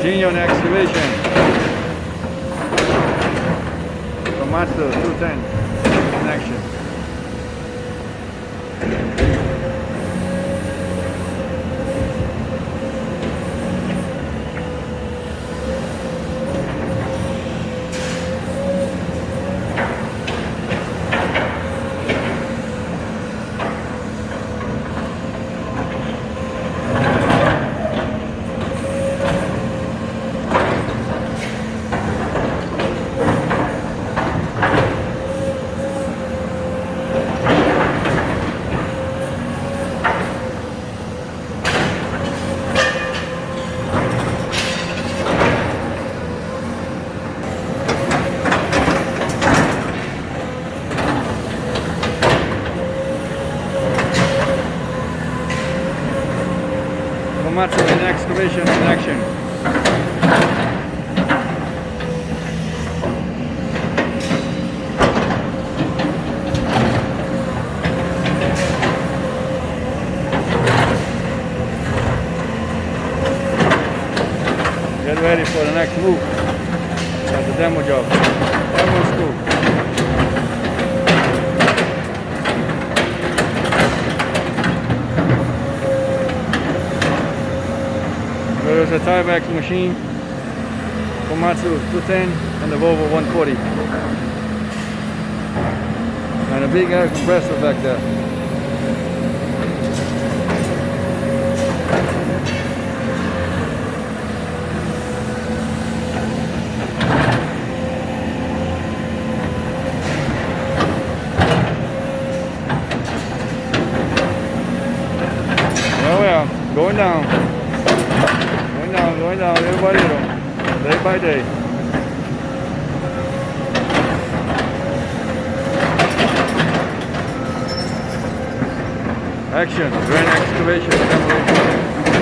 Genion excavation. Komatsu 210 connection. Komatsu in excavation in action. Get ready for the next move. That's the demo job. Demo school. There's a tieback machine, Komatsu 210 and the Volvo 140. And a big air compressor back there. Oh yeah, going down. Going down, everybody, day by day. Action, grand excavation, demolition.